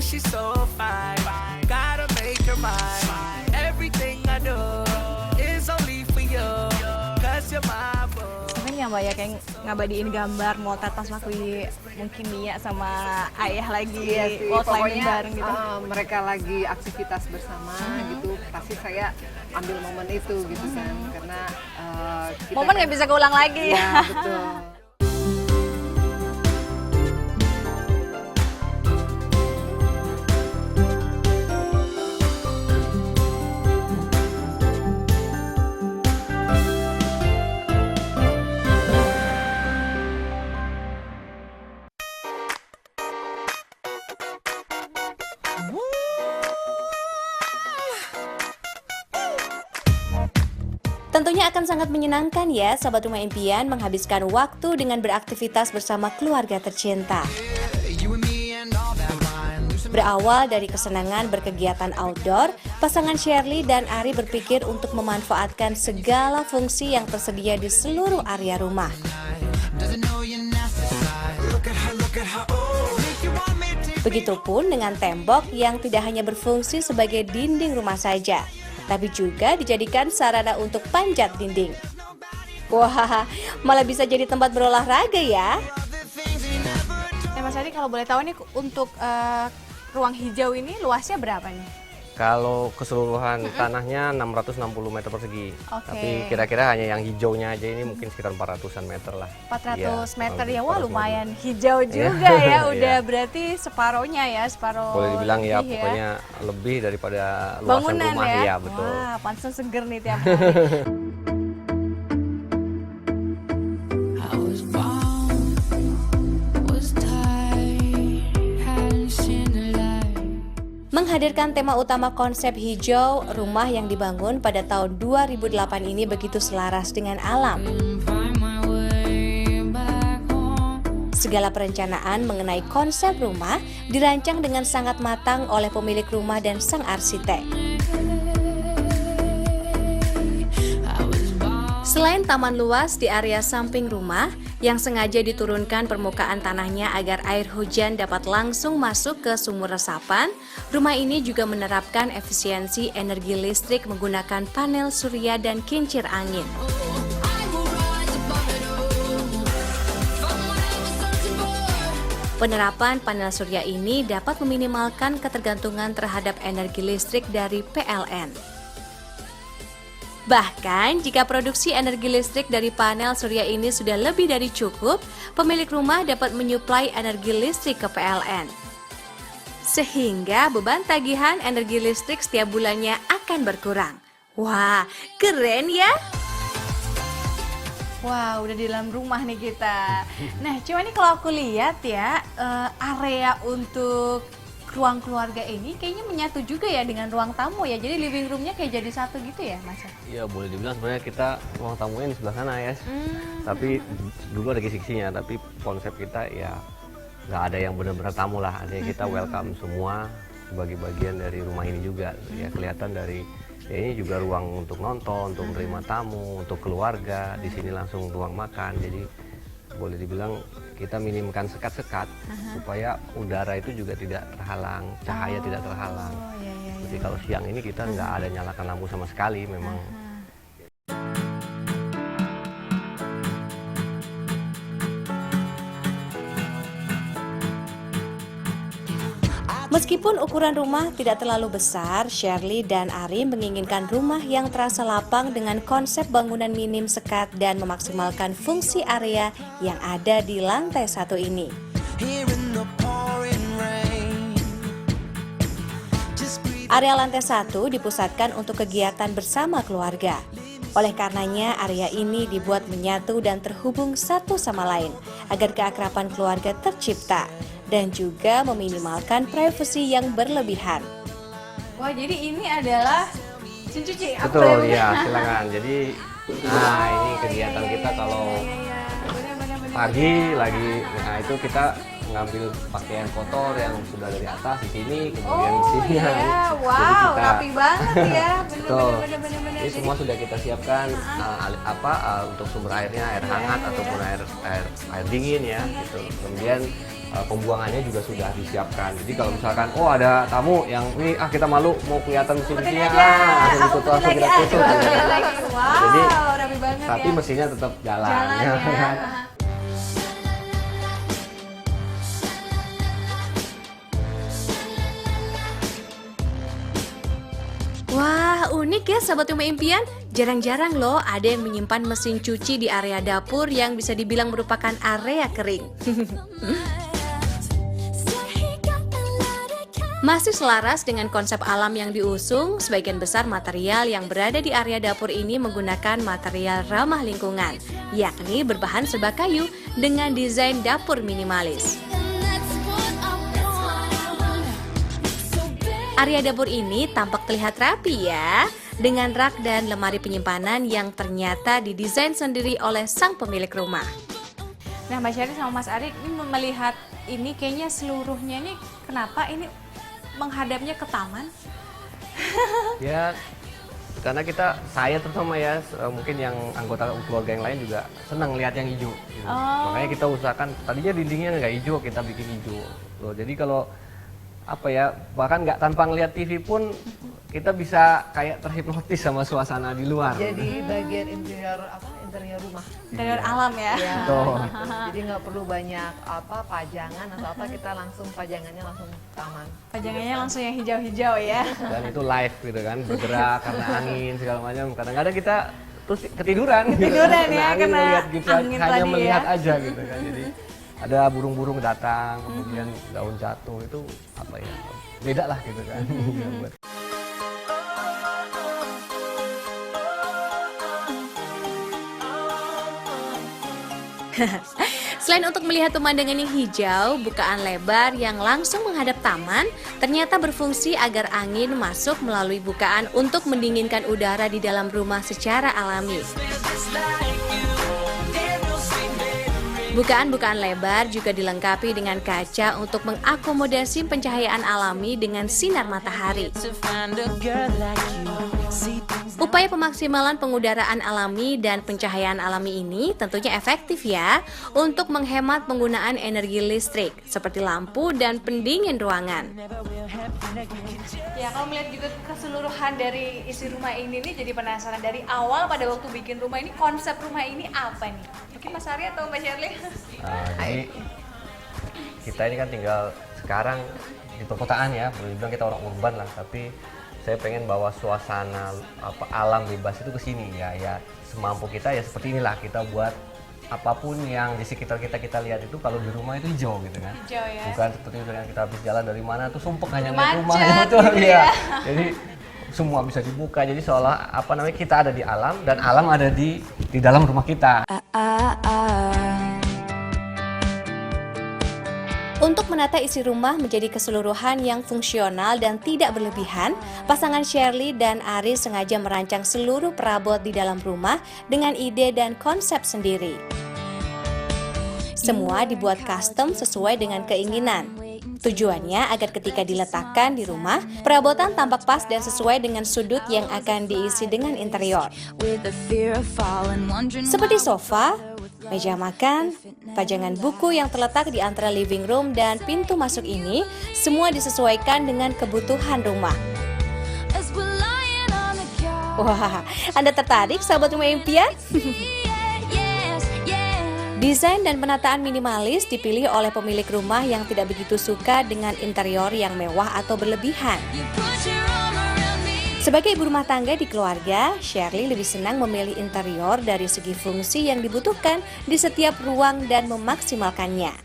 she's so fine. Gotta make her mine. Everything I do is only for you. Cause you're my boo. Sering ya Mbak ya kayak ngabadiin gambar motret pas waktu mungkin Nia sama ayah lagi Iya sih, wall climbing pokoknya bareng gitu. mereka lagi aktivitas bersama gitu, pasti saya ambil momen itu gitu kan, karena kita Momen nggak bisa keulang lagi. ya betul. Tentunya akan sangat menyenangkan ya sahabat rumah impian menghabiskan waktu dengan beraktivitas bersama keluarga tercinta. Berawal dari kesenangan berkegiatan outdoor, pasangan Shirley dan Ari berpikir untuk memanfaatkan segala fungsi yang tersedia di seluruh area rumah. Begitupun dengan tembok yang tidak hanya berfungsi sebagai dinding rumah saja, tapi juga dijadikan sarana untuk panjat dinding. Wah, malah bisa jadi tempat berolahraga ya. Mas Adi kalau boleh tahu nih untuk ruang hijau ini luasnya berapa nih? Kalau keseluruhan tanahnya 660 meter persegi. Oke. Tapi kira-kira hanya yang hijaunya aja ini mungkin sekitar 400-an meter lah. 400 Iya, meter kurang ya, lebih wah 400 lumayan meter. hijau juga ya, udah Iya. berarti separohnya ya, separoh Boleh dibilang ya lebih pokoknya lebih daripada luasan bangunan rumah ya. ya, betul. Wah, pantesan seger nih tiap hari. I was wrong, was tired, hadn't seen the light. Menghadirkan tema utama konsep hijau, rumah yang dibangun pada tahun 2008 ini begitu selaras dengan alam. Find my way back home. Segala perencanaan mengenai konsep rumah dirancang dengan sangat matang oleh pemilik rumah dan sang arsitek. Selain taman luas di area samping rumah yang sengaja diturunkan permukaan tanahnya agar air hujan dapat langsung masuk ke sumur resapan, rumah ini juga menerapkan efisiensi energi listrik menggunakan panel surya dan kincir angin. Penerapan panel surya ini dapat meminimalkan ketergantungan terhadap energi listrik dari PLN. Bahkan, jika produksi energi listrik dari panel surya ini sudah lebih dari cukup, pemilik rumah dapat menyuplai energi listrik ke PLN. Sehingga beban tagihan energi listrik setiap bulannya akan berkurang. Wah, keren ya! Wah, udah di dalam rumah nih kita. Nah, cuma nih kalau aku lihat ya, area untuk ruang keluarga ini kayaknya menyatu juga ya dengan ruang tamu ya. Jadi living roomnya kayak jadi satu gitu ya, Mas? Iya, boleh dibilang sebenarnya kita ruang tamunya di sebelah sana ya. Tapi dulu ada kisi-kisinya, tapi konsep kita ya nggak ada yang benar-benar tamu lah. Artinya kita welcome semua sebagai bagian dari rumah ini juga. Ya kelihatan dari ya ini juga ruang untuk nonton, untuk menerima tamu, untuk keluarga. Di sini langsung ruang makan. Jadi boleh dibilang kita minimkan sekat-sekat supaya udara itu juga tidak terhalang, cahaya tidak terhalang. Jadi kalau siang ini kita nggak ada nyalakan lampu sama sekali memang. Meskipun ukuran rumah tidak terlalu besar, Shirley dan Ari menginginkan rumah yang terasa lapang dengan konsep bangunan minim sekat dan memaksimalkan fungsi area yang ada di lantai satu ini. Here in the pouring rain. Just breathe. Area lantai satu dipusatkan untuk kegiatan bersama keluarga. Oleh karenanya, area ini dibuat menyatu dan terhubung satu sama lain agar keakraban keluarga tercipta dan juga meminimalkan privasi yang berlebihan. Wah, jadi ini adalah mesin cuci. Aku Betul, boleh- ya silakan. Jadi, nah ini kegiatan kita kalau pagi lagi, nah itu kita ngambil pakaian kotor yang sudah dari atas di sini, kemudian di sini. iya, Jadi wow, kita- rapi banget ya. Betul. Bener-bener. Ini semua sudah kita siapkan untuk sumber airnya, air hangat ataupun air dingin ya gitu. Kemudian pembuangannya juga sudah disiapkan. Jadi kalau misalkan ada tamu yang ini kita malu mau kelihatan mesin-mesinnya, langsung kita tutup. Wow, Jadi rapi banget tapi ya. mesinnya tetap jalan. Jalan ya. Wah, unik ya sahabat rumah impian. Jarang-jarang loh ada yang menyimpan mesin cuci di area dapur yang bisa dibilang merupakan area kering. Masih selaras dengan konsep alam yang diusung, sebagian besar material yang berada di area dapur ini menggunakan material ramah lingkungan, yakni berbahan serba kayu dengan desain dapur minimalis. Area dapur ini tampak terlihat rapi ya, dengan rak dan lemari penyimpanan yang ternyata didesain sendiri oleh sang pemilik rumah. Nah, Mbak Sherly sama Mas Ari ini melihat ini kayaknya seluruhnya nih kenapa ini menghadapnya ke taman? Ya, karena saya terutama ya, mungkin yang anggota keluarga yang lain juga senang lihat yang hijau. Gitu. Makanya kita usahakan, tadinya dindingnya nggak hijau, kita bikin hijau. Loh, jadi kalau bahkan nggak tanpa ngeliat TV pun kita bisa kayak terhipnotis sama suasana di luar. Jadi bagian interior rumah. Interior alam ya. Ya, Betul. jadi nggak perlu banyak pajangan atau kita langsung pajangannya langsung taman. Pajangannya langsung yang hijau-hijau ya. Dan itu live gitu kan, bergerak karena angin segala macam. Kadang-kadang kita terus ketiduran. Ketiduran gitu. ya, Angin karena melihat gitu, angin hanya tadi melihat ya. aja gitu kan. Jadi ada burung-burung datang, kemudian daun jatuh, itu beda lah gitu kan. Selain untuk melihat pemandangan yang hijau, bukaan lebar yang langsung menghadap taman ternyata berfungsi agar angin masuk melalui bukaan untuk mendinginkan udara di dalam rumah secara alami. Bukaan-bukaan lebar juga dilengkapi dengan kaca untuk mengakomodasi pencahayaan alami dengan sinar matahari. Upaya pemaksimalan pengudaraan alami dan pencahayaan alami ini tentunya efektif ya untuk menghemat penggunaan energi listrik seperti lampu dan pendingin ruangan. Ya, kalau melihat juga keseluruhan dari isi rumah ini nih, jadi penasaran dari awal pada waktu bikin rumah ini, konsep rumah ini apa nih? Mungkin Mas Ari atau Mbak Sherly? Jadi kita ini kan tinggal sekarang di perkotaan ya, boleh dibilang kita orang urban lah, tapi saya pengen bawa suasana alam bebas itu ke sini ya semampu kita ya, seperti inilah kita buat apapun yang di sekitar kita lihat itu kalau di rumah itu hijau gitu kan. Hijau ya. Bukan seperti itu kan kita habis jalan dari mana tuh sumpek hanya lihat Macet rumah itu gitu ya. Jadi semua bisa dibuka, jadi seolah kita ada di alam dan alam ada di dalam rumah kita. Untuk menata isi rumah menjadi keseluruhan yang fungsional dan tidak berlebihan, pasangan Sherly dan Ari sengaja merancang seluruh perabot di dalam rumah dengan ide dan konsep sendiri. Semua dibuat custom sesuai dengan keinginan. Tujuannya agar ketika diletakkan di rumah, perabotan tampak pas dan sesuai dengan sudut yang akan diisi dengan interior. Seperti sofa, meja makan, pajangan buku yang terletak di antara living room dan pintu masuk ini, semua disesuaikan dengan kebutuhan rumah. Wah, Anda tertarik sahabat rumah impian? Desain dan penataan minimalis dipilih oleh pemilik rumah yang tidak begitu suka dengan interior yang mewah atau berlebihan. Sebagai ibu rumah tangga di keluarga, Sherly lebih senang memilih interior dari segi fungsi yang dibutuhkan di setiap ruang dan memaksimalkannya.